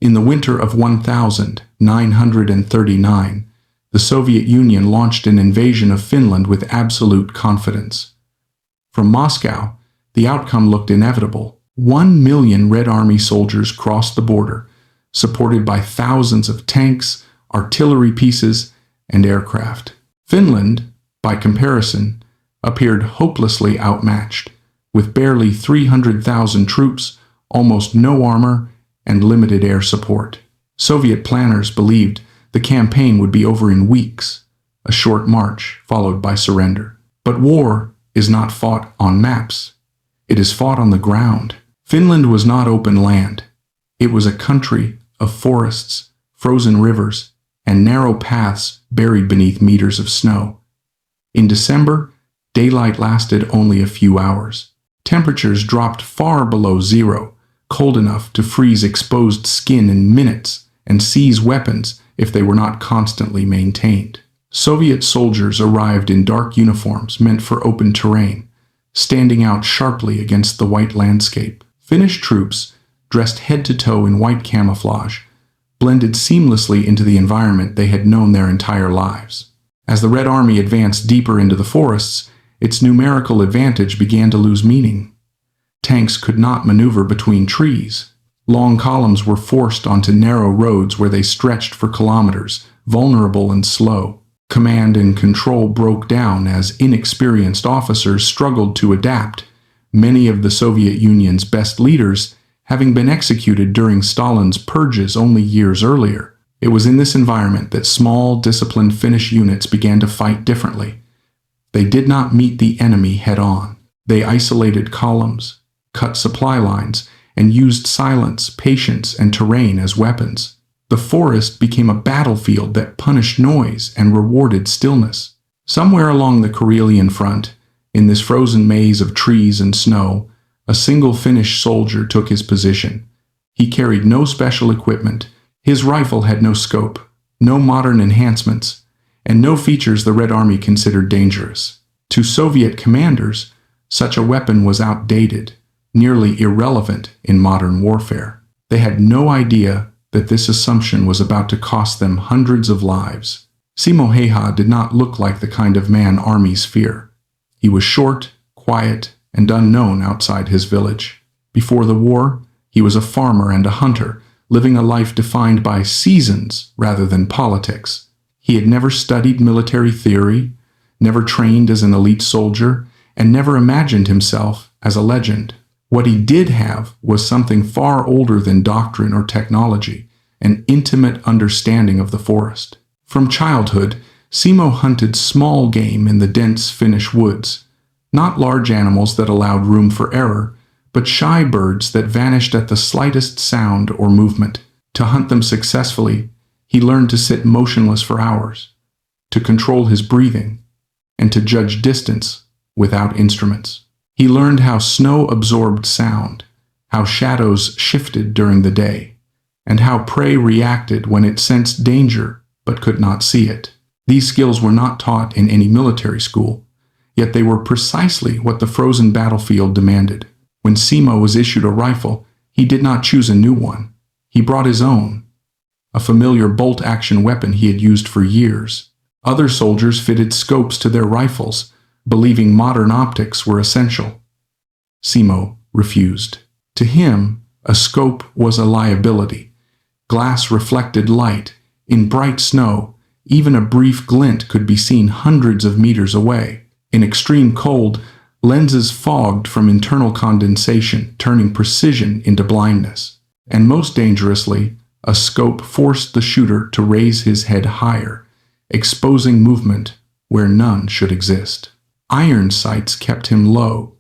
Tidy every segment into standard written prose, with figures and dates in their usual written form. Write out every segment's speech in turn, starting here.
In the winter of 1939, the Soviet Union launched an invasion of Finland with absolute confidence. From Moscow, the outcome looked inevitable. 1 million Red Army soldiers crossed the border, supported by thousands of tanks, artillery pieces, and aircraft. Finland, by comparison, appeared hopelessly outmatched, with barely 300,000 troops, almost no armor, and limited air support. Soviet planners believed the campaign would be over in weeks, a short march followed by surrender. But war is not fought on maps. It is fought on the ground. Finland was not open land. It was a country of forests, frozen rivers, and narrow paths buried beneath meters of snow. In December, daylight lasted only a few hours. Temperatures dropped far below zero, cold enough to freeze exposed skin in minutes and seize weapons if they were not constantly maintained. Soviet soldiers arrived in dark uniforms meant for open terrain, standing out sharply against the white landscape. Finnish troops, dressed head to toe in white camouflage, blended seamlessly into the environment they had known their entire lives. As the Red Army advanced deeper into the forests, its numerical advantage began to lose meaning. Tanks could not maneuver between trees. Long columns were forced onto narrow roads where they stretched for kilometers, vulnerable and slow. Command and control broke down as inexperienced officers struggled to adapt, many of the Soviet Union's best leaders having been executed during Stalin's purges only years earlier. It was in this environment that small, disciplined Finnish units began to fight differently. They did not meet the enemy head-on. They isolated columns, cut supply lines, and used silence, patience, and terrain as weapons. The forest became a battlefield that punished noise and rewarded stillness. Somewhere along the Karelian front, in this frozen maze of trees and snow, a single Finnish soldier took his position. He carried no special equipment. His rifle had no scope, no modern enhancements, and no features the Red Army considered dangerous. To Soviet commanders, such a weapon was outdated, nearly irrelevant in modern warfare. They had no idea that this assumption was about to cost them hundreds of lives. Simo Heiha did not look like the kind of man armies fear. He was short, quiet, and unknown outside his village. Before the war, he was a farmer and a hunter, living a life defined by seasons rather than politics. He had never studied military theory, never trained as an elite soldier, and never imagined himself as a legend. What he did have was something far older than doctrine or technology, an intimate understanding of the forest. From childhood, Simo hunted small game in the dense Finnish woods, not large animals that allowed room for error, but shy birds that vanished at the slightest sound or movement. To hunt them successfully, he learned to sit motionless for hours, to control his breathing, and to judge distance without instruments. He learned how snow absorbed sound, how shadows shifted during the day, and how prey reacted when it sensed danger but could not see it. These skills were not taught in any military school, yet they were precisely what the frozen battlefield demanded. When Simo was issued a rifle, he did not choose a new one. He brought his own, a familiar bolt-action weapon he had used for years. Other soldiers fitted scopes to their rifles, believing modern optics were essential. Simo refused. To him, a scope was a liability. Glass reflected light. In bright snow, even a brief glint could be seen hundreds of meters away. In extreme cold, lenses fogged from internal condensation, turning precision into blindness. And most dangerously, a scope forced the shooter to raise his head higher, exposing movement where none should exist. Iron sights kept him low.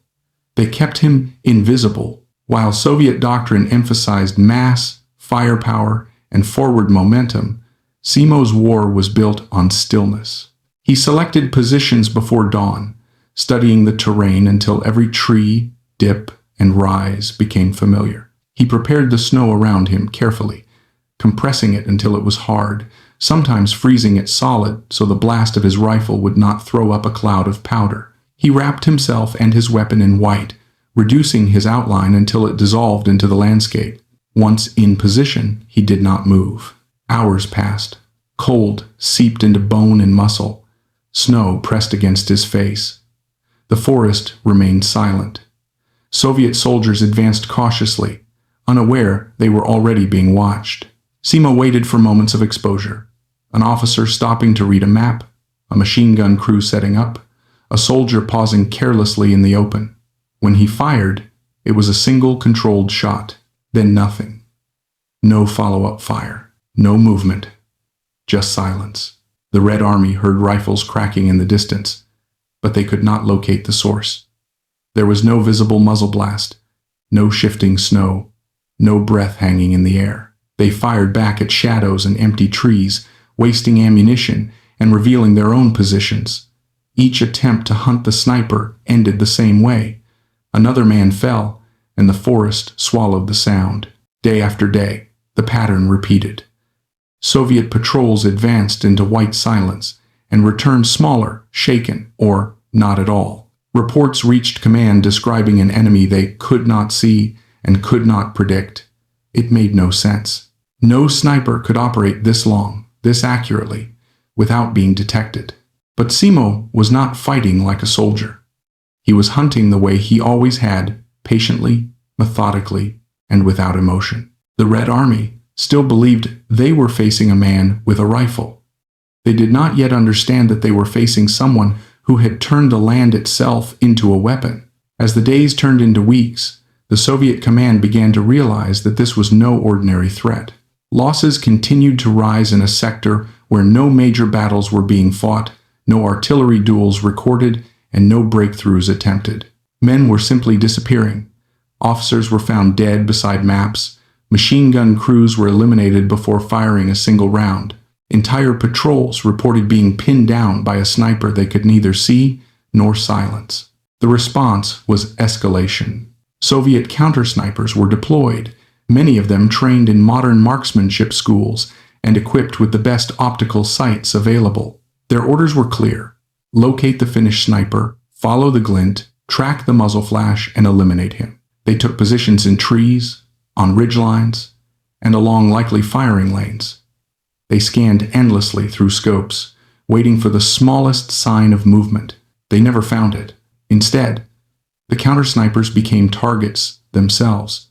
They kept him invisible. While Soviet doctrine emphasized mass, firepower, and forward momentum, Simo's war was built on stillness. He selected positions before dawn, studying the terrain until every tree, dip, and rise became familiar. He prepared the snow around him carefully, compressing it until it was hard, sometimes freezing it solid so the blast of his rifle would not throw up a cloud of powder. He wrapped himself and his weapon in white, reducing his outline until it dissolved into the landscape. Once in position, he did not move. Hours passed. Cold seeped into bone and muscle. Snow pressed against his face. The forest remained silent. Soviet soldiers advanced cautiously, unaware they were already being watched. Simo waited for moments of exposure. An officer stopping to read a map, a machine gun crew setting up, a soldier pausing carelessly in the open. When he fired, it was a single controlled shot, then nothing. No follow-up fire, no movement, just silence. The Red Army heard rifles cracking in the distance, but they could not locate the source. There was no visible muzzle blast, no shifting snow, no breath hanging in the air. They fired back at shadows and empty trees, wasting ammunition and revealing their own positions. Each attempt to hunt the sniper ended the same way. Another man fell, and the forest swallowed the sound. Day after day, the pattern repeated. Soviet patrols advanced into white silence and returned smaller, shaken, or not at all. Reports reached command describing an enemy they could not see and could not predict. It made no sense. No sniper could operate this long, this accurately, without being detected. But Simo was not fighting like a soldier. He was hunting the way he always had, patiently, methodically, and without emotion. The Red Army still believed they were facing a man with a rifle. They did not yet understand that they were facing someone who had turned the land itself into a weapon. As the days turned into weeks, the Soviet command began to realize that this was no ordinary threat. Losses continued to rise in a sector where no major battles were being fought, no artillery duels recorded, and no breakthroughs attempted. Men were simply disappearing. Officers were found dead beside maps. Machine gun crews were eliminated before firing a single round. Entire patrols reported being pinned down by a sniper they could neither see nor silence. The response was escalation. Soviet counter-snipers were deployed, many of them trained in modern marksmanship schools and equipped with the best optical sights available. Their orders were clear: locate the Finnish sniper, follow the glint, track the muzzle flash, and eliminate him. They took positions in trees, on ridgelines, and along likely firing lanes. They scanned endlessly through scopes, waiting for the smallest sign of movement. They never found it. Instead, the counter-snipers became targets themselves.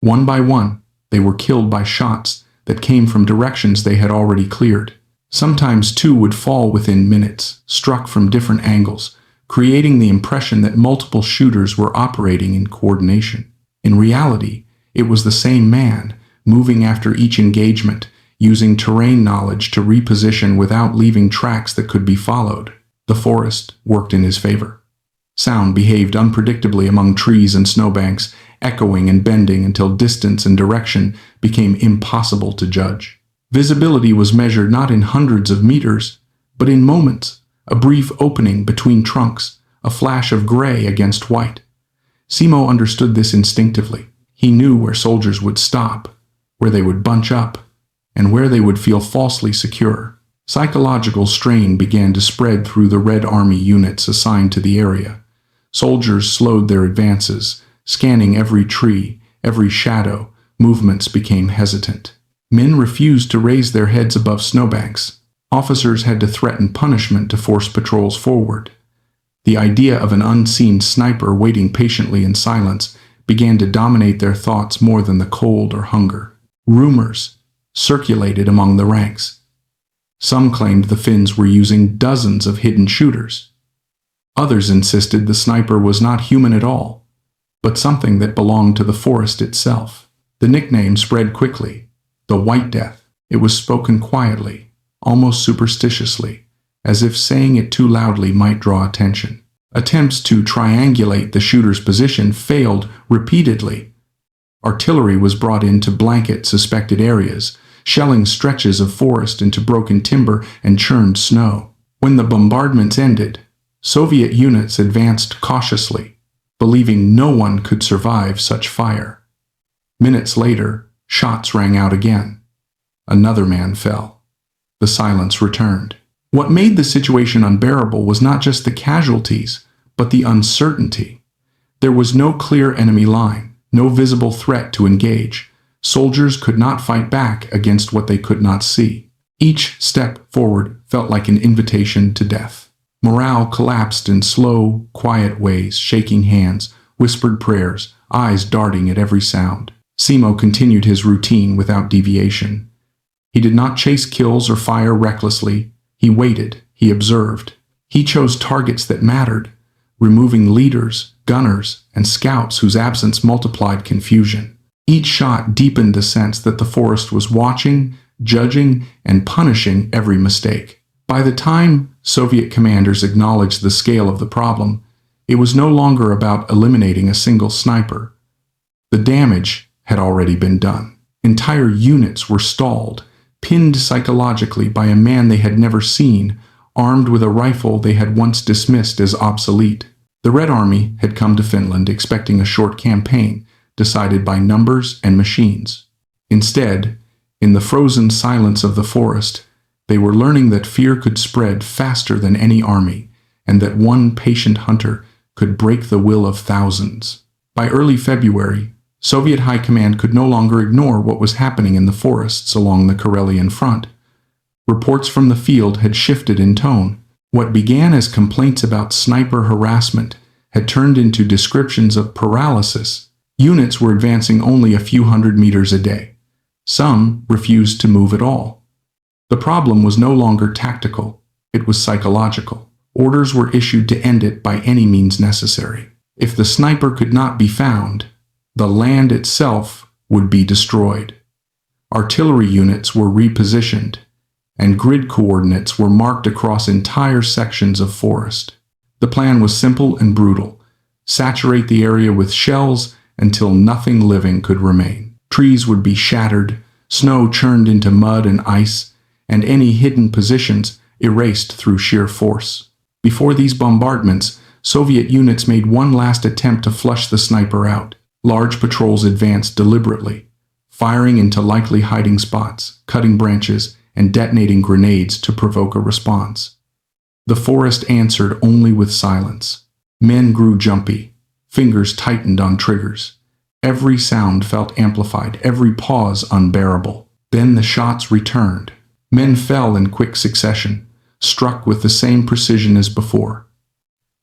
One by one, they were killed by shots that came from directions they had already cleared. Sometimes two would fall within minutes, struck from different angles, creating the impression that multiple shooters were operating in coordination. In reality, it was the same man, moving after each engagement, using terrain knowledge to reposition without leaving tracks that could be followed. The forest worked in his favor. Sound behaved unpredictably among trees and snowbanks, echoing and bending until distance and direction became impossible to judge. Visibility was measured not in hundreds of meters, but in moments, a brief opening between trunks, a flash of gray against white. Simo understood this instinctively. He knew where soldiers would stop, where they would bunch up, and where they would feel falsely secure. Psychological strain began to spread through the Red Army units assigned to the area. Soldiers slowed their advances, scanning every tree, every shadow. Movements became hesitant. Men refused to raise their heads above snowbanks. Officers had to threaten punishment to force patrols forward. The idea of an unseen sniper waiting patiently in silence began to dominate their thoughts more than the cold or hunger. Rumors circulated among the ranks. Some claimed the Finns were using dozens of hidden shooters. Others insisted the sniper was not human at all, but something that belonged to the forest itself. The nickname spread quickly. The White Death. It was spoken quietly, almost superstitiously, as if saying it too loudly might draw attention. Attempts to triangulate the shooter's position failed repeatedly. Artillery was brought in to blanket suspected areas, shelling stretches of forest into broken timber and churned snow. When the bombardments ended, Soviet units advanced cautiously, believing no one could survive such fire. Minutes later, shots rang out again. Another man fell. The silence returned. What made the situation unbearable was not just the casualties, but the uncertainty. There was no clear enemy line, no visible threat to engage. Soldiers could not fight back against what they could not see. Each step forward felt like an invitation to death. Morale collapsed in slow, quiet ways, shaking hands, whispered prayers, eyes darting at every sound. Simo continued his routine without deviation. He did not chase kills or fire recklessly. He waited, he observed. He chose targets that mattered, removing leaders, gunners, and scouts whose absence multiplied confusion. Each shot deepened the sense that the forest was watching, judging, and punishing every mistake. By the time Soviet commanders acknowledged the scale of the problem, it was no longer about eliminating a single sniper. The damage had already been done. Entire units were stalled, pinned psychologically by a man they had never seen, armed with a rifle they had once dismissed as obsolete. The Red Army had come to Finland expecting a short campaign, decided by numbers and machines. Instead, in the frozen silence of the forest, they were learning that fear could spread faster than any army, and that one patient hunter could break the will of thousands. By early February, Soviet High Command could no longer ignore what was happening in the forests along the Karelian front. Reports from the field had shifted in tone. What began as complaints about sniper harassment had turned into descriptions of paralysis. Units were advancing only a few hundred meters a day. Some refused to move at all. The problem was no longer tactical, it was psychological. Orders were issued to end it by any means necessary. If the sniper could not be found, the land itself would be destroyed. Artillery units were repositioned, and grid coordinates were marked across entire sections of forest. The plan was simple and brutal: saturate the area with shells until nothing living could remain. Trees would be shattered, snow churned into mud and ice, and any hidden positions erased through sheer force. Before these bombardments, Soviet units made one last attempt to flush the sniper out. Large patrols advanced deliberately, firing into likely hiding spots, cutting branches, and detonating grenades to provoke a response. The forest answered only with silence. Men grew jumpy, fingers tightened on triggers. Every sound felt amplified, every pause unbearable. Then the shots returned. Men fell in quick succession, struck with the same precision as before.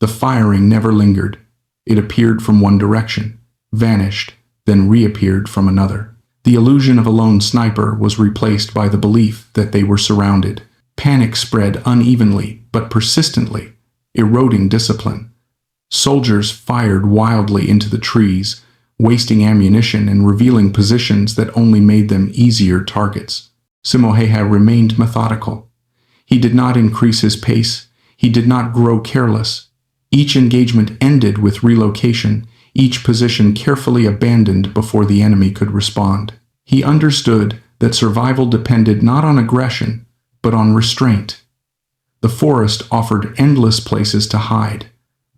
The firing never lingered. It appeared from one direction, vanished, then reappeared from another. The illusion of a lone sniper was replaced by the belief that they were surrounded. Panic spread unevenly but persistently, eroding discipline. Soldiers fired wildly into the trees, wasting ammunition and revealing positions that only made them easier targets. Simoheha remained methodical. He did not increase his pace. He did not grow careless. Each engagement ended with relocation, each position carefully abandoned before the enemy could respond. He understood that survival depended not on aggression, but on restraint. The forest offered endless places to hide,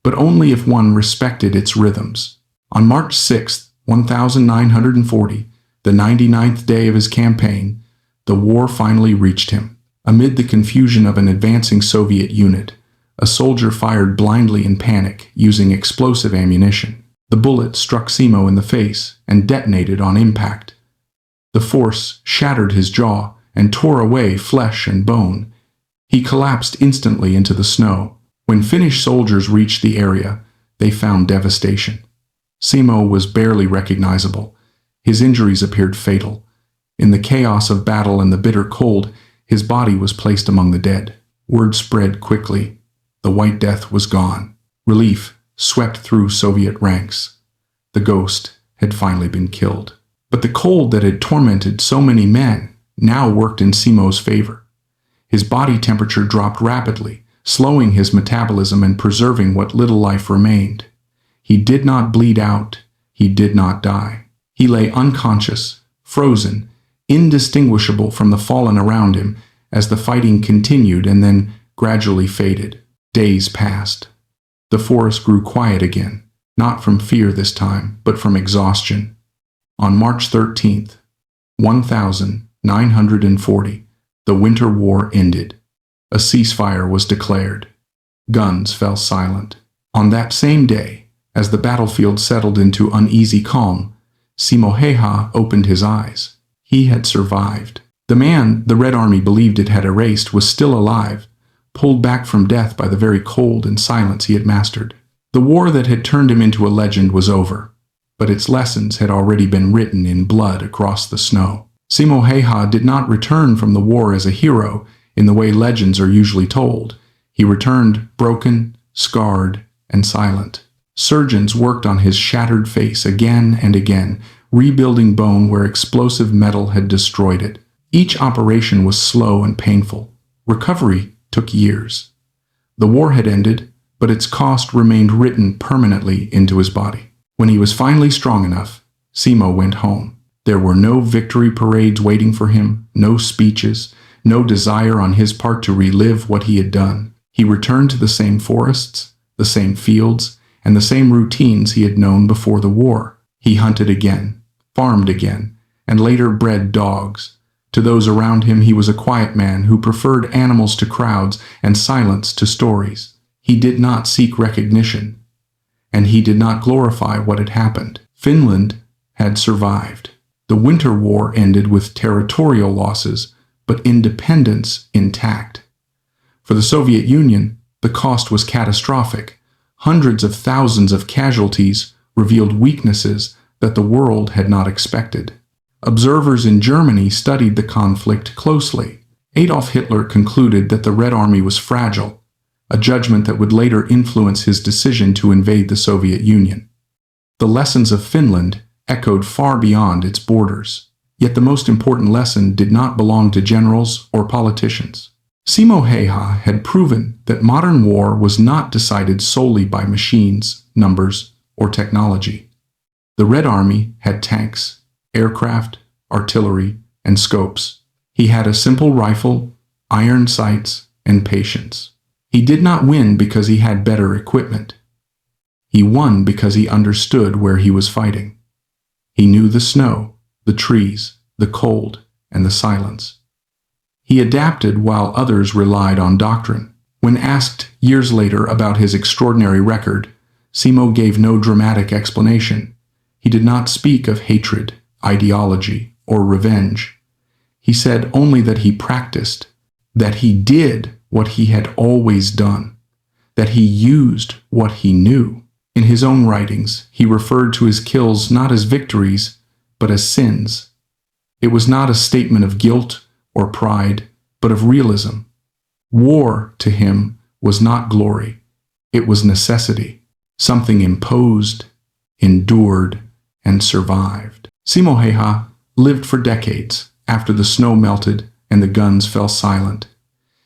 but only if one respected its rhythms. On March 6, 1940, the 99th day of his campaign, the war finally reached him. Amid the confusion of an advancing Soviet unit, a soldier fired blindly in panic, using explosive ammunition. The bullet struck Simo in the face and detonated on impact. The force shattered his jaw and tore away flesh and bone. He collapsed instantly into the snow. When Finnish soldiers reached the area, they found devastation. Simo was barely recognizable. His injuries appeared fatal. In the chaos of battle and the bitter cold, his body was placed among the dead. Word spread quickly. The White Death was gone. Relief swept through Soviet ranks. The ghost had finally been killed. But the cold that had tormented so many men now worked in Simo's favor. His body temperature dropped rapidly, slowing his metabolism and preserving what little life remained. He did not bleed out. He did not die. He lay unconscious, frozen, indistinguishable from the fallen around him as the fighting continued and then gradually faded. Days passed. The forest grew quiet again, not from fear this time, but from exhaustion. On March 13th, 1940, the Winter War ended. A ceasefire was declared. Guns fell silent. On that same day, as the battlefield settled into uneasy calm, Simoheha opened his eyes. He had survived. The man the Red Army believed it had erased was still alive, pulled back from death by the very cold and silence he had mastered. The war that had turned him into a legend was over, but its lessons had already been written in blood across the snow. Simoheha did not return from the war as a hero in the way legends are usually told. He returned broken, scarred, and silent. Surgeons worked on his shattered face again and again, rebuilding bone where explosive metal had destroyed it. Each operation was slow and painful. Recovery took years. The war had ended, but its cost remained written permanently into his body. When he was finally strong enough, Simo went home. There were no victory parades waiting for him, no speeches, no desire on his part to relive what he had done. He returned to the same forests, the same fields, and the same routines he had known before the war. He hunted again, farmed again, and later bred dogs. To those around him, he was a quiet man who preferred animals to crowds and silence to stories. He did not seek recognition, and he did not glorify what had happened. Finland had survived. The Winter War ended with territorial losses, but independence intact. For the Soviet Union, the cost was catastrophic. Hundreds of thousands of casualties revealed weaknesses that the world had not expected. Observers in Germany studied the conflict closely. Adolf Hitler concluded that the Red Army was fragile, a judgment that would later influence his decision to invade the Soviet Union. The lessons of Finland echoed far beyond its borders. Yet the most important lesson did not belong to generals or politicians. Simoheha had proven that modern war was not decided solely by machines, numbers, or technology. The Red Army had tanks, aircraft, artillery, and scopes. He had a simple rifle, iron sights, and patience. He did not win because he had better equipment. He won because he understood where he was fighting. He knew the snow, the trees, the cold, and the silence. He adapted while others relied on doctrine. When asked years later about his extraordinary record, Simo gave no dramatic explanation. He did not speak of hatred, ideology, or revenge. He said only that he practiced, that he did what he had always done, that he used what he knew. In his own writings, he referred to his kills not as victories, but as sins. It was not a statement of guilt or pride, but of realism. War, to him, was not glory. It was necessity, something imposed, endured, and survived. Simoheha lived for decades after the snow melted and the guns fell silent.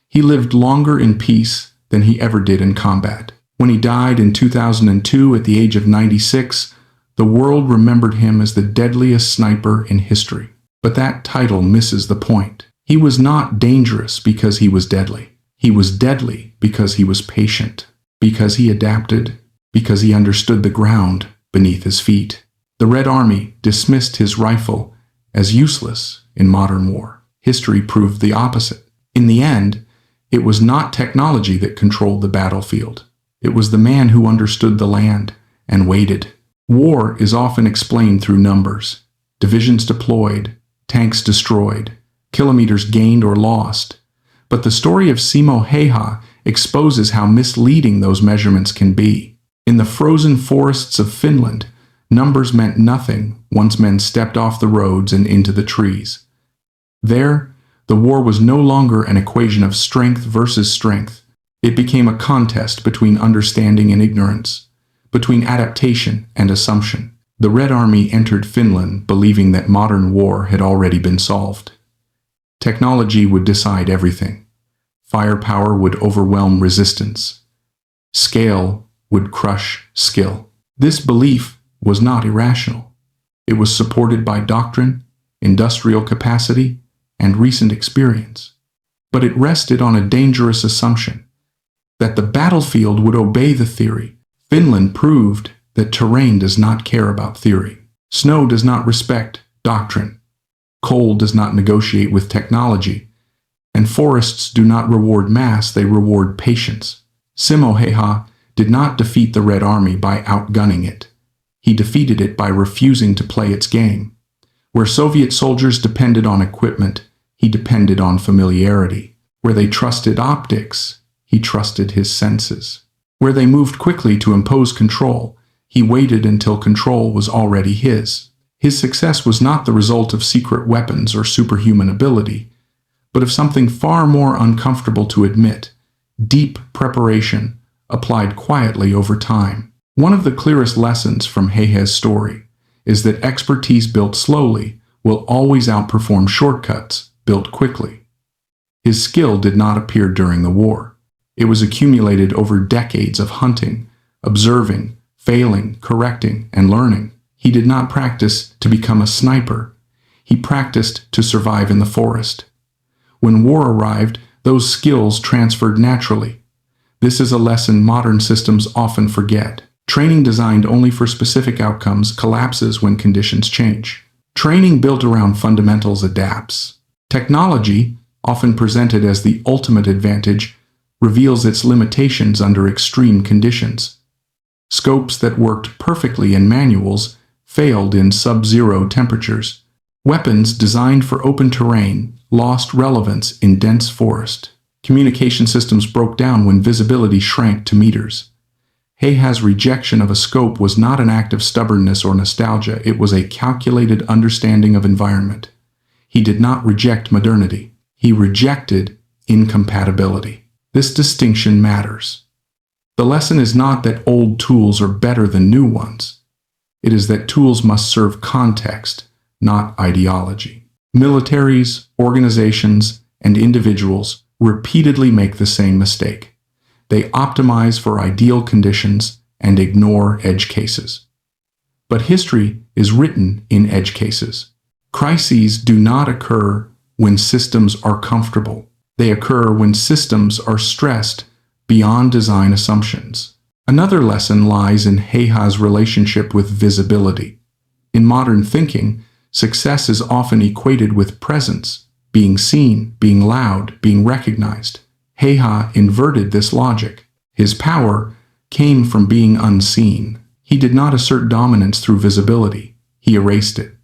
He lived longer in peace than he ever did in combat. When he died in 2002 at the age of 96, the world remembered him as the deadliest sniper in history. But that title misses the point. He was not dangerous because he was deadly. He was deadly because he was patient, because he adapted, because he understood the ground beneath his feet. The Red Army dismissed his rifle as useless in modern war. History proved the opposite. In the end, it was not technology that controlled the battlefield. It was the man who understood the land and waited. War is often explained through numbers. Divisions deployed, tanks destroyed, kilometers gained or lost. But the story of Simoheha exposes how misleading those measurements can be. In the frozen forests of Finland, numbers meant nothing once men stepped off the roads and into the trees. There, the war was no longer an equation of strength versus strength. It became a contest between understanding and ignorance, between adaptation and assumption. The Red Army entered Finland believing that modern war had already been solved. Technology would decide everything. Firepower would overwhelm resistance. Scale would crush skill. This belief was not irrational. It was supported by doctrine, industrial capacity, and recent experience. But it rested on a dangerous assumption that the battlefield would obey the theory. Finland proved that terrain does not care about theory. Snow does not respect doctrine. Coal does not negotiate with technology. And forests do not reward mass, they reward patience. Simoheha did not defeat the Red Army by outgunning it. He defeated it by refusing to play its game. Where Soviet soldiers depended on equipment, he depended on familiarity. Where they trusted optics, he trusted his senses. Where they moved quickly to impose control, he waited until control was already his. His success was not the result of secret weapons or superhuman ability, but of something far more uncomfortable to admit: deep preparation applied quietly over time. One of the clearest lessons from He's story is that expertise built slowly will always outperform shortcuts built quickly. His skill did not appear during the war. It was accumulated over decades of hunting, observing, failing, correcting, and learning. He did not practice to become a sniper. He practiced to survive in the forest. When war arrived, those skills transferred naturally. This is a lesson modern systems often forget. Training designed only for specific outcomes collapses when conditions change. Training built around fundamentals adapts. Technology, often presented as the ultimate advantage, reveals its limitations under extreme conditions. Scopes that worked perfectly in manuals failed in sub-zero temperatures. Weapons designed for open terrain lost relevance in dense forest. Communication systems broke down when visibility shrank to meters. He's rejection of a scope was not an act of stubbornness or nostalgia, it was a calculated understanding of environment. He did not reject modernity. He rejected incompatibility. This distinction matters. The lesson is not that old tools are better than new ones. It is that tools must serve context, not ideology. Militaries, organizations, and individuals repeatedly make the same mistake. They optimize for ideal conditions and ignore edge cases. But history is written in edge cases. Crises do not occur when systems are comfortable. They occur when systems are stressed beyond design assumptions. Another lesson lies in He's relationship with visibility. In modern thinking, success is often equated with presence, being seen, being loud, being recognized. He inverted this logic. His power came from being unseen. He did not assert dominance through visibility. He erased it.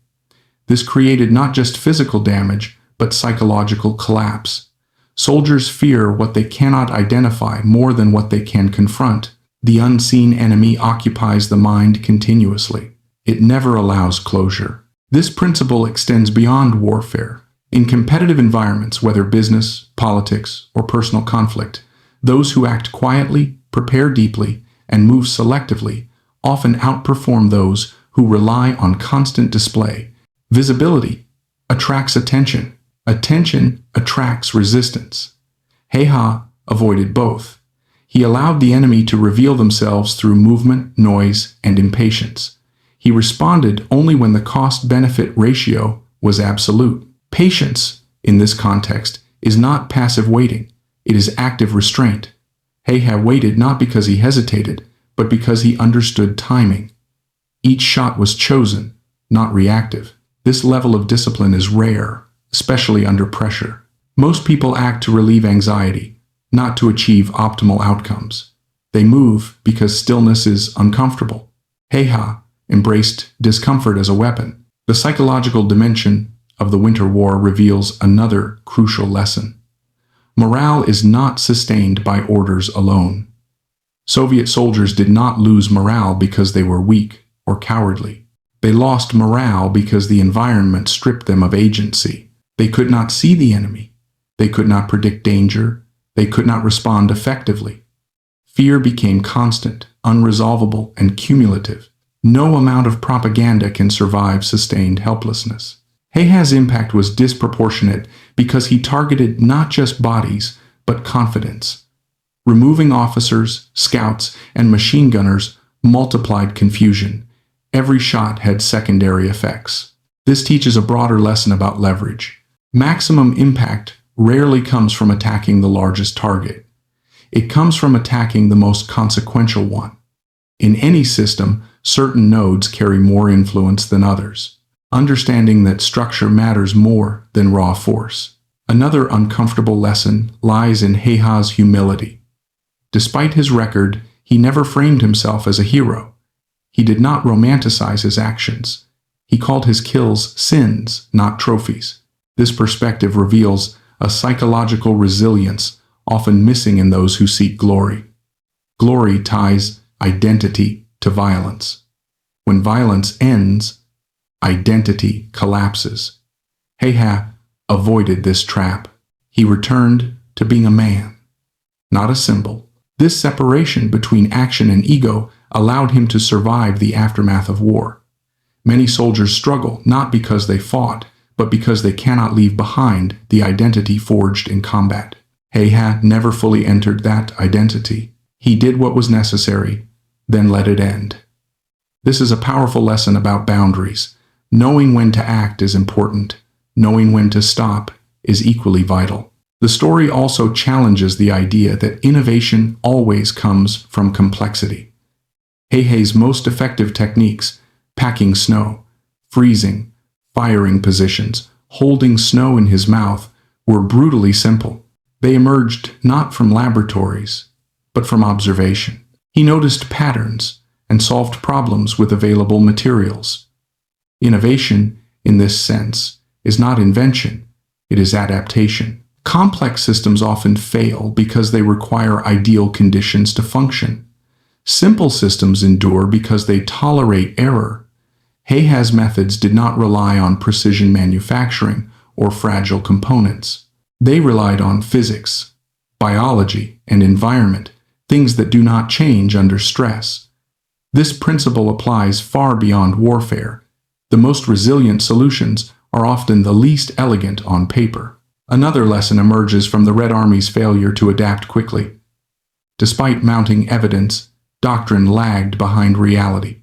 This created not just physical damage, but psychological collapse. Soldiers fear what they cannot identify more than what they can confront. The unseen enemy occupies the mind continuously. It never allows closure. This principle extends beyond warfare. In competitive environments, whether business, politics, or personal conflict, those who act quietly, prepare deeply, and move selectively often outperform those who rely on constant display. Visibility attracts attention. Attention attracts resistance. He avoided both. He allowed the enemy to reveal themselves through movement, noise, and impatience. He responded only when the cost-benefit ratio was absolute. Patience, in this context, is not passive waiting. It is active restraint. He waited not because he hesitated, but because he understood timing. Each shot was chosen, not reactive. This level of discipline is rare, especially under pressure. Most people act to relieve anxiety, not to achieve optimal outcomes. They move because stillness is uncomfortable. He embraced discomfort as a weapon. The psychological dimension of the Winter War reveals another crucial lesson. Morale is not sustained by orders alone. Soviet soldiers did not lose morale because they were weak or cowardly. They lost morale because the environment stripped them of agency. They could not see the enemy. They could not predict danger. They could not respond effectively. Fear became constant, unresolvable, and cumulative. No amount of propaganda can survive sustained helplessness. He's impact was disproportionate because he targeted not just bodies, but confidence. Removing officers, scouts, and machine gunners multiplied confusion. Every shot had secondary effects. This teaches a broader lesson about leverage. Maximum impact rarely comes from attacking the largest target. It comes from attacking the most consequential one. In any system, certain nodes carry more influence than others. Understanding that structure matters more than raw force. Another uncomfortable lesson lies in He's humility. Despite his record, he never framed himself as a hero. He did not romanticize his actions. He called his kills sins, not trophies. This perspective reveals a psychological resilience often missing in those who seek glory. Glory ties identity to violence. When violence ends, identity collapses. Heha avoided this trap. He returned to being a man, not a symbol. This separation between action and ego allowed him to survive the aftermath of war. Many soldiers struggle not because they fought, but because they cannot leave behind the identity forged in combat. Heha never fully entered that identity. He did what was necessary, then let it end. This is a powerful lesson about boundaries. Knowing when to act is important. Knowing when to stop is equally vital. The story also challenges the idea that innovation always comes from complexity. Heihe's most effective techniques, packing snow, freezing, firing positions, holding snow in his mouth, were brutally simple. They emerged not from laboratories, but from observation. He noticed patterns and solved problems with available materials. Innovation, in this sense, is not invention, it is adaptation. Complex systems often fail because they require ideal conditions to function. Simple systems endure because they tolerate error. Heihe's methods did not rely on precision manufacturing or fragile components. They relied on physics, biology, and environment, things that do not change under stress. This principle applies far beyond warfare. The most resilient solutions are often the least elegant on paper. Another lesson emerges from the Red Army's failure to adapt quickly. Despite mounting evidence, doctrine lagged behind reality.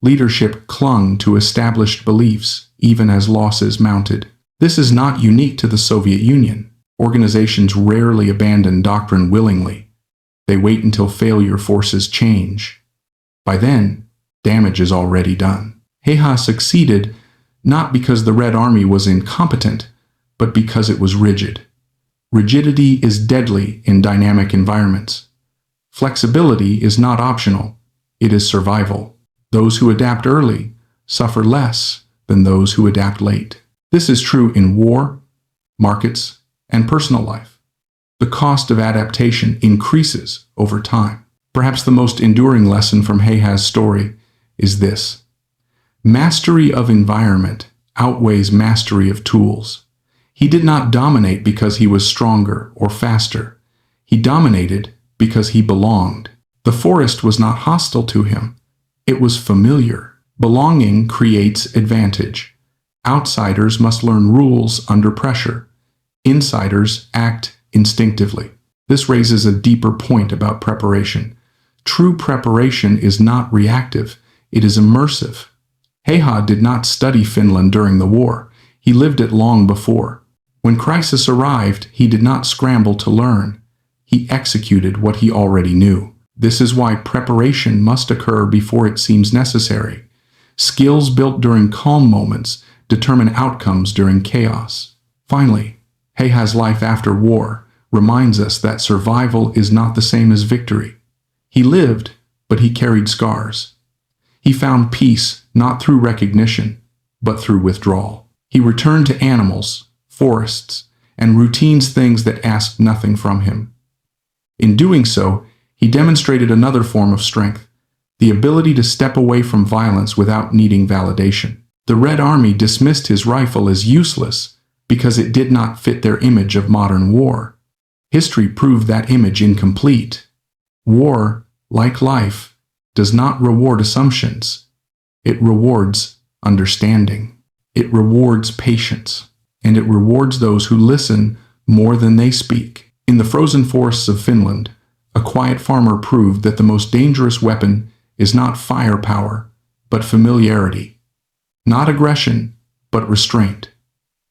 Leadership clung to established beliefs, even as losses mounted. This is not unique to the Soviet Union. Organizations rarely abandon doctrine willingly. They wait until failure forces change. By then, damage is already done. Heihe succeeded not because the Red Army was incompetent, but because it was rigid. Rigidity is deadly in dynamic environments. Flexibility is not optional, it is survival. Those who adapt early suffer less than those who adapt late. This is true in war, markets, and personal life. The cost of adaptation increases over time. Perhaps the most enduring lesson from Heihe's story is this: mastery of environment outweighs mastery of tools. He did not dominate because he was stronger or faster. He dominated because he belonged. The forest was not hostile to him. It was familiar. Belonging creates advantage. Outsiders must learn rules under pressure. Insiders act instinctively. This raises a deeper point about preparation. True preparation is not reactive, it is immersive. Heihe did not study Finland during the war. He lived it long before. When crisis arrived, he did not scramble to learn. He executed what he already knew. This is why preparation must occur before it seems necessary. Skills built during calm moments determine outcomes during chaos. Finally, Heihe's life after war reminds us that survival is not the same as victory. He lived, but he carried scars. He found peace not through recognition, but through withdrawal. He returned to animals, forests, and routines, things that asked nothing from him. In doing so, he demonstrated another form of strength, the ability to step away from violence without needing validation. The Red Army dismissed his rifle as useless because it did not fit their image of modern war. History proved that image incomplete. War, like life, does not reward assumptions. It rewards understanding. It rewards patience. And it rewards those who listen more than they speak. In the frozen forests of Finland, a quiet farmer proved that the most dangerous weapon is not firepower, but familiarity. Not aggression, but restraint.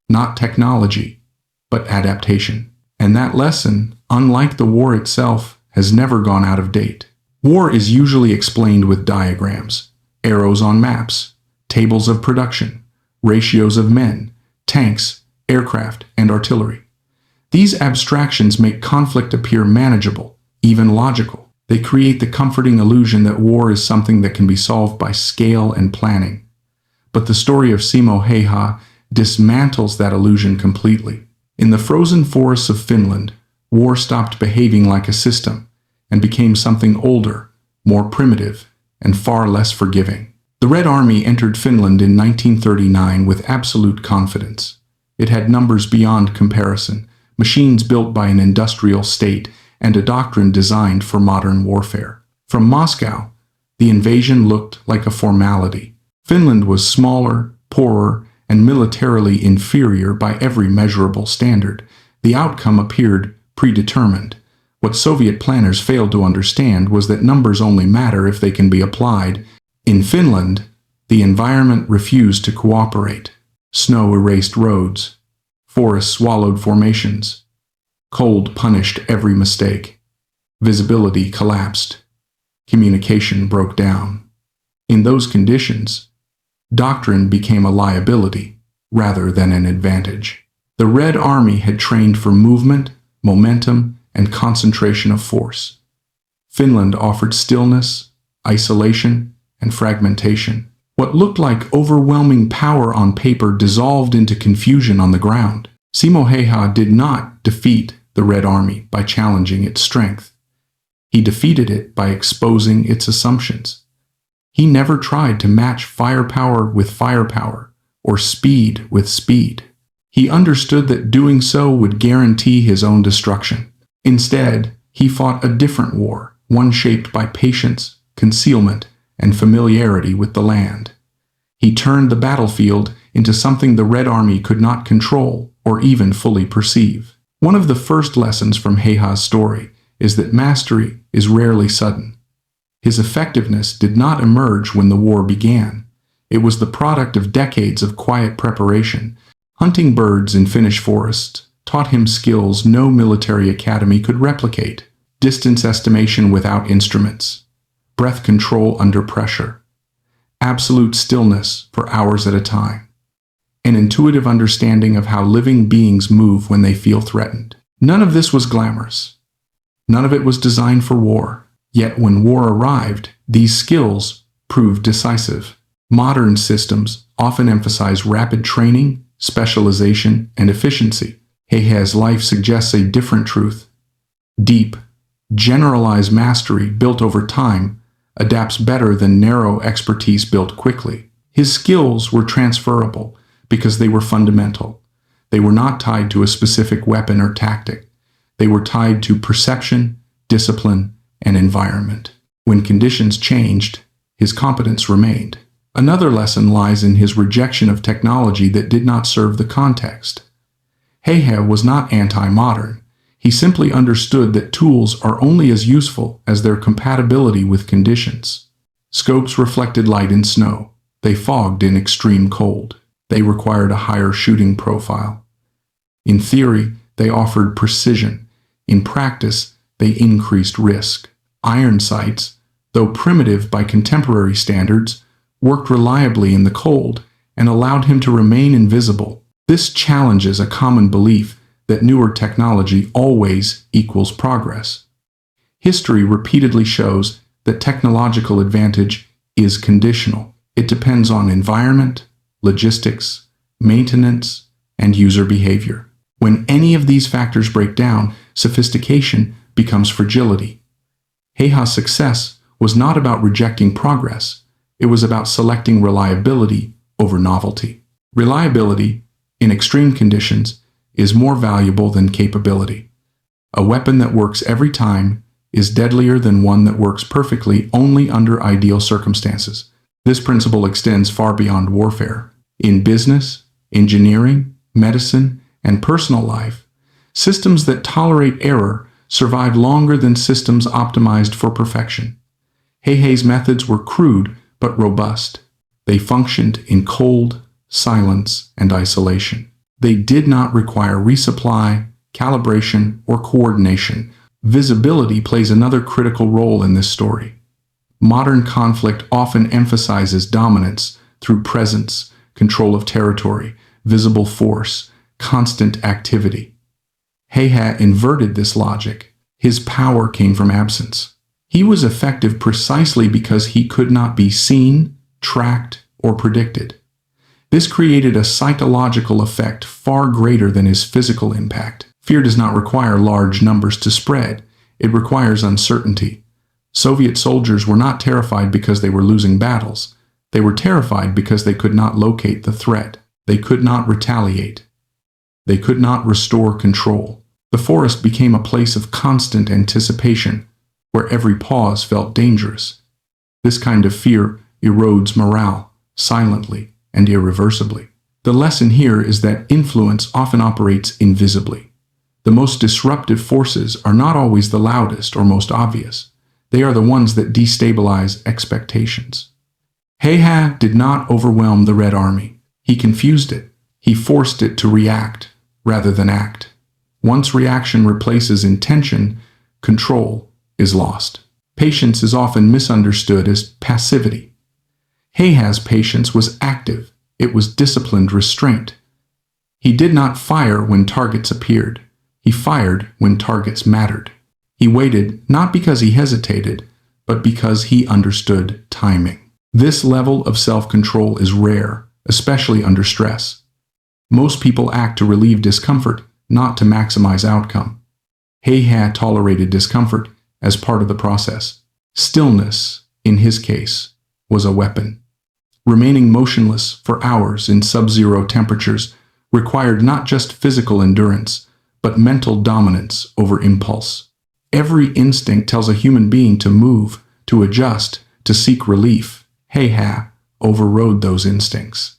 Not technology, but adaptation. And that lesson, unlike the war itself, has never gone out of date. War is usually explained with diagrams, arrows on maps, tables of production, ratios of men, tanks, aircraft, and artillery. These abstractions make conflict appear manageable, even logical. They create the comforting illusion that war is something that can be solved by scale and planning. But the story of Simo Häyhä dismantles that illusion completely. In the frozen forests of Finland, war stopped behaving like a system and became something older, more primitive, and far less forgiving. The Red Army entered Finland in 1939 with absolute confidence. It had numbers beyond comparison, machines built by an industrial state, and a doctrine designed for modern warfare. From Moscow, the invasion looked like a formality. Finland was smaller, poorer, and militarily inferior by every measurable standard. The outcome appeared predetermined. What Soviet planners failed to understand was that numbers only matter if they can be applied. In Finland, the environment refused to cooperate. Snow erased roads. Forests swallowed formations. Cold punished every mistake. Visibility collapsed. Communication broke down. In those conditions, doctrine became a liability rather than an advantage. The Red Army had trained for movement, momentum, and concentration of force. Finland offered stillness, isolation, and fragmentation. What looked like overwhelming power on paper dissolved into confusion on the ground. Simo Häyhä did not defeat the Red Army by challenging its strength. He defeated it by exposing its assumptions. He never tried to match firepower with firepower or speed with speed. He understood that doing so would guarantee his own destruction. Instead, he fought a different war, one shaped by patience, concealment, and familiarity with the land. He turned the battlefield into something the Red Army could not control or even fully perceive. One of the first lessons from Häyhä's story is that mastery is rarely sudden. His effectiveness did not emerge when the war began. It was the product of decades of quiet preparation. Hunting birds in Finnish forests taught him skills no military academy could replicate: distance estimation without instruments, breath control under pressure, absolute stillness for hours at a time, an intuitive understanding of how living beings move when they feel threatened. None of this was glamorous. None of it was designed for war. Yet when war arrived, these skills proved decisive. Modern systems often emphasize rapid training, specialization, and efficiency. Häyhä's life suggests a different truth. Deep, generalized mastery built over time adapts better than narrow expertise built quickly. His skills were transferable because they were fundamental. They were not tied to a specific weapon or tactic. They were tied to perception, discipline, and environment. When conditions changed, his competence remained. Another lesson lies in his rejection of technology that did not serve the context. Häyhä was not anti-modern. He simply understood that tools are only as useful as their compatibility with conditions. Scopes reflected light in snow. They fogged in extreme cold. They required a higher shooting profile. In theory, they offered precision. In practice, they increased risk. Iron sights, though primitive by contemporary standards, worked reliably in the cold and allowed him to remain invisible. This challenges a common belief that newer technology always equals progress. History repeatedly shows that technological advantage is conditional. It depends on environment, logistics, maintenance, and user behavior. When any of these factors break down, sophistication becomes fragility. Häyhä's success was not about rejecting progress. It was about selecting reliability over novelty. Reliability, in extreme conditions, is more valuable than capability. A weapon that works every time is deadlier than one that works perfectly only under ideal circumstances. This principle extends far beyond warfare. In business, engineering, medicine, and personal life, systems that tolerate error survive longer than systems optimized for perfection. Häyhä's methods were crude but robust. They functioned in cold, silence, and isolation. They did not require resupply, calibration, or coordination. Visibility plays another critical role in this story. Modern conflict often emphasizes dominance through presence, control of territory, visible force, constant activity. Häyhä inverted this logic. His power came from absence. He was effective precisely because he could not be seen, tracked, or predicted. This created a psychological effect far greater than his physical impact. Fear does not require large numbers to spread. It requires uncertainty. Soviet soldiers were not terrified because they were losing battles. They were terrified because they could not locate the threat. They could not retaliate. They could not restore control. The forest became a place of constant anticipation, where every pause felt dangerous. This kind of fear erodes morale, silently and irreversibly. The lesson here is that influence often operates invisibly. The most disruptive forces are not always the loudest or most obvious. They are the ones that destabilize expectations. He did not overwhelm the Red Army. He confused it. He forced it to react rather than act. Once reaction replaces intention, control is lost. Patience is often misunderstood as passivity. He's patience was active. It was disciplined restraint. He did not fire when targets appeared. He fired when targets mattered. He waited not because he hesitated, but because he understood timing. This level of self-control is rare, especially under stress. Most people act to relieve discomfort, not to maximize outcome. He had tolerated discomfort as part of the process. Stillness, in his case, was a weapon. Remaining motionless for hours in sub-zero temperatures required not just physical endurance, but mental dominance over impulse. Every instinct tells a human being to move, to adjust, to seek relief. He overrode those instincts.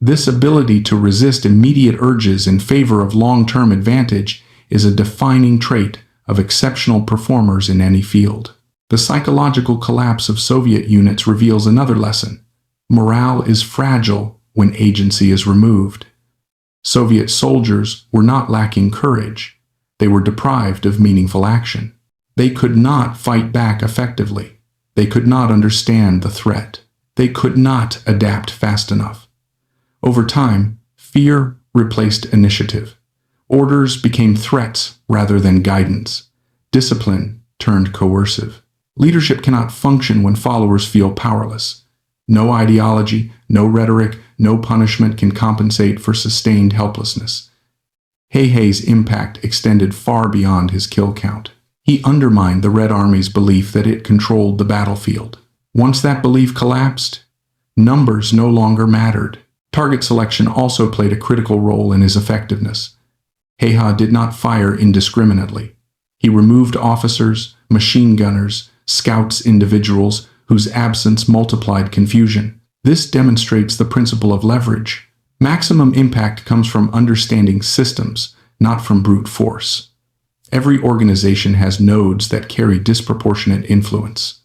This ability to resist immediate urges in favor of long-term advantage is a defining trait of exceptional performers in any field. The psychological collapse of Soviet units reveals another lesson. Morale is fragile when agency is removed. Soviet soldiers were not lacking courage. They were deprived of meaningful action. They could not fight back effectively. They could not understand the threat. They could not adapt fast enough. Over time, fear replaced initiative. Orders became threats rather than guidance. Discipline turned coercive. Leadership cannot function when followers feel powerless. No ideology, no rhetoric, no punishment can compensate for sustained helplessness. He's impact extended far beyond his kill count. He undermined the Red Army's belief that it controlled the battlefield. Once that belief collapsed, numbers no longer mattered. Target selection also played a critical role in his effectiveness. He did not fire indiscriminately. He removed officers, machine gunners, scouts, individuals whose absence multiplied confusion. This demonstrates the principle of leverage. Maximum impact comes from understanding systems, not from brute force. Every organization has nodes that carry disproportionate influence.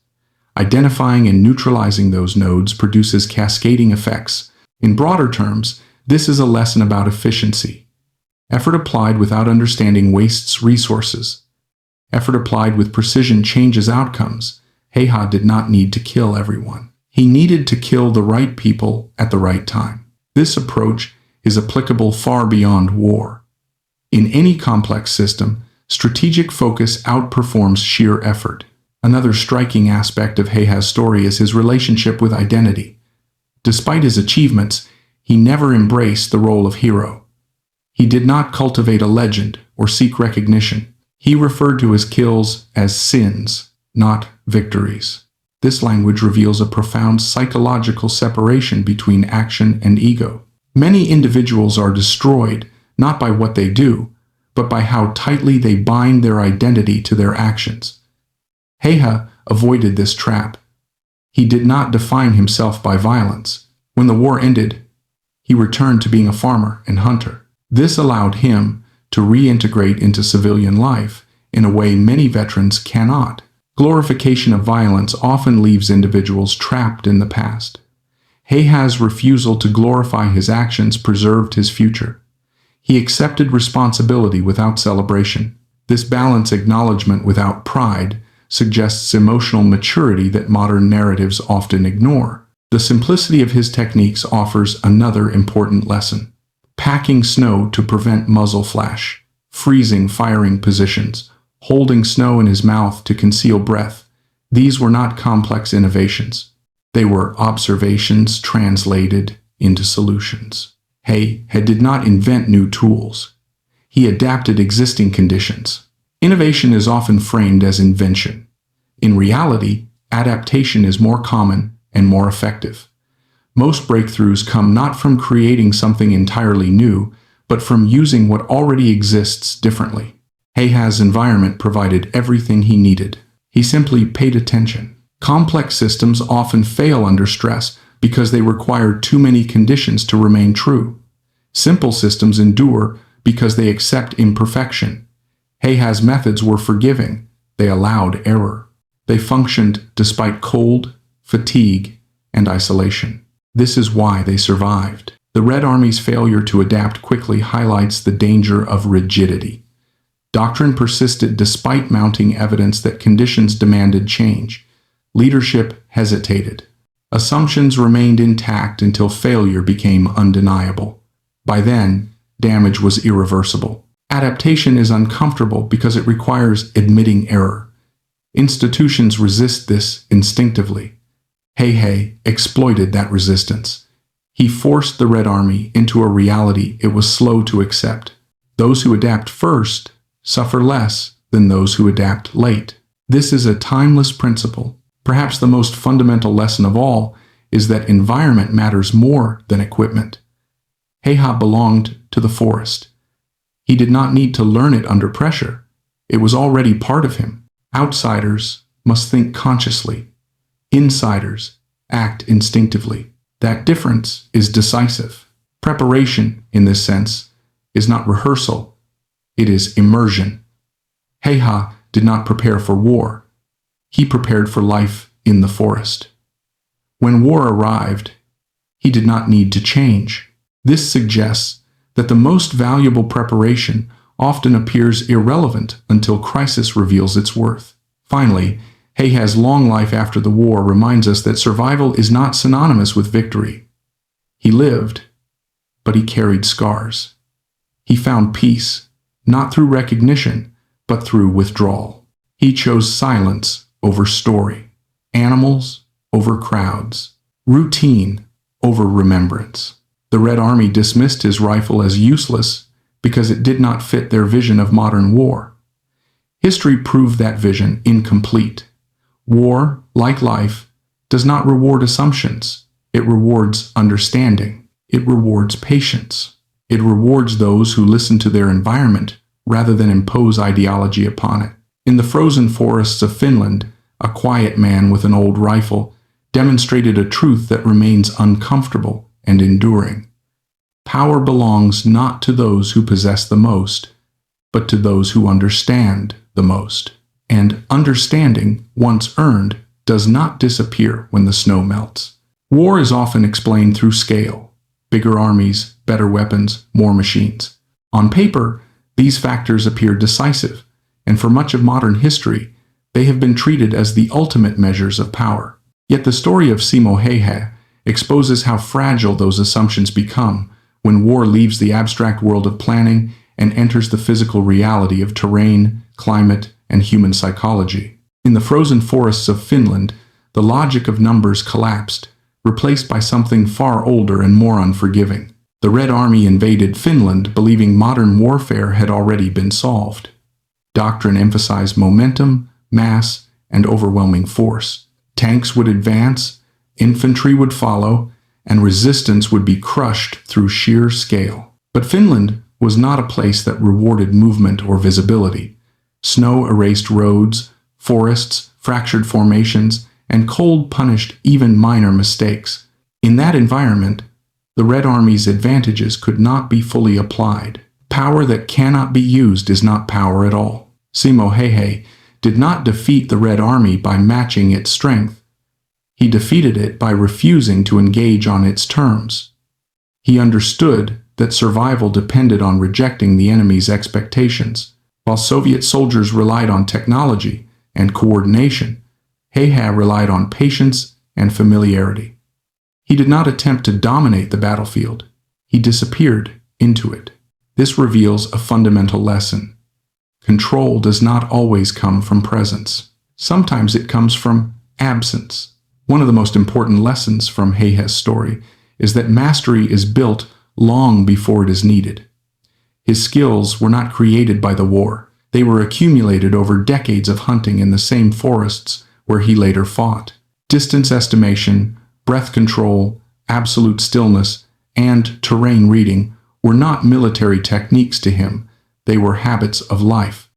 Identifying and neutralizing those nodes produces cascading effects. In broader terms, this is a lesson about efficiency. Effort applied without understanding wastes resources. Effort applied with precision changes outcomes. He did not need to kill everyone. He needed to kill the right people at the right time. This approach is applicable far beyond war. In any complex system, strategic focus outperforms sheer effort. Another striking aspect of He's story is his relationship with identity. Despite his achievements, he never embraced the role of hero. He did not cultivate a legend or seek recognition. He referred to his kills as sins, not victories. This language reveals a profound psychological separation between action and ego. Many individuals are destroyed not by what they do, but by how tightly they bind their identity to their actions. He avoided this trap. He did not define himself by violence. When the war ended, he returned to being a farmer and hunter. This allowed him to reintegrate into civilian life in a way many veterans cannot. Glorification of violence often leaves individuals trapped in the past. He's refusal to glorify his actions preserved his future. He accepted responsibility without celebration. This balanced acknowledgement without pride suggests emotional maturity that modern narratives often ignore. The simplicity of his techniques offers another important lesson. Packing snow to prevent muzzle flash, freezing firing positions, holding snow in his mouth to conceal breath. These were not complex innovations. They were observations translated into solutions. He did not invent new tools. He adapted existing conditions. Innovation is often framed as invention. In reality, adaptation is more common and more effective. Most breakthroughs come not from creating something entirely new, but from using what already exists differently. He's environment provided everything he needed. He simply paid attention. Complex systems often fail under stress because they require too many conditions to remain true. Simple systems endure because they accept imperfection. He's methods were forgiving. They allowed error. They functioned despite cold, fatigue, and isolation. This is why they survived. The Red Army's failure to adapt quickly highlights the danger of rigidity. Doctrine persisted despite mounting evidence that conditions demanded change. Leadership hesitated. Assumptions remained intact until failure became undeniable. By then, damage was irreversible. Adaptation is uncomfortable because it requires admitting error. Institutions resist this instinctively. He exploited that resistance. He forced the Red Army into a reality it was slow to accept. Those who adapt first suffer less than those who adapt late. This is a timeless principle. Perhaps the most fundamental lesson of all is that environment matters more than equipment. He belonged to the forest. He did not need to learn it under pressure. It was already part of him. Outsiders must think consciously. Insiders act instinctively. That difference is decisive. Preparation, in this sense, is not rehearsal. It is immersion. He did not prepare for war. He prepared for life in the forest. When war arrived, he did not need to change. This suggests that the most valuable preparation often appears irrelevant until crisis reveals its worth. Finally, He's long life after the war reminds us that survival is not synonymous with victory. He lived, but he carried scars. He found peace, not through recognition, but through withdrawal. He chose silence over story, animals over crowds, routine over remembrance. The Red Army dismissed his rifle as useless because it did not fit their vision of modern war. History proved that vision incomplete. War, like life, does not reward assumptions. It rewards understanding. It rewards patience. It rewards those who listen to their environment rather than impose ideology upon it. In the frozen forests of Finland, a quiet man with an old rifle demonstrated a truth that remains uncomfortable and enduring. Power belongs not to those who possess the most, but to those who understand the most. And understanding, once earned, does not disappear when the snow melts. War is often explained through scale. Bigger armies, better weapons, more machines. On paper, these factors appear decisive, and for much of modern history, they have been treated as the ultimate measures of power. Yet the story of Simo Heihe exposes how fragile those assumptions become when war leaves the abstract world of planning and enters the physical reality of terrain, climate, and human psychology. In the frozen forests of Finland, the logic of numbers collapsed, replaced by something far older and more unforgiving. The Red Army invaded Finland believing modern warfare had already been solved. Doctrine emphasized momentum, mass, and overwhelming force. Tanks would advance, infantry would follow, and resistance would be crushed through sheer scale. But Finland was not a place that rewarded movement or visibility. Snow erased roads, forests, fractured formations, and cold punished even minor mistakes. In that environment, the Red Army's advantages could not be fully applied. Power that cannot be used is not power at all. Simo Heihe did not defeat the Red Army by matching its strength. He defeated it by refusing to engage on its terms. He understood that survival depended on rejecting the enemy's expectations. While Soviet soldiers relied on technology and coordination, Heihe relied on patience and familiarity. He did not attempt to dominate the battlefield. He disappeared into it. This reveals a fundamental lesson. Control does not always come from presence. Sometimes it comes from absence. One of the most important lessons from Hayes' story is that mastery is built long before it is needed. His skills were not created by the war. They were accumulated over decades of hunting in the same forests where he later fought. Distance estimation, breath control, absolute stillness, and terrain reading were not military techniques to him. They were habits of life.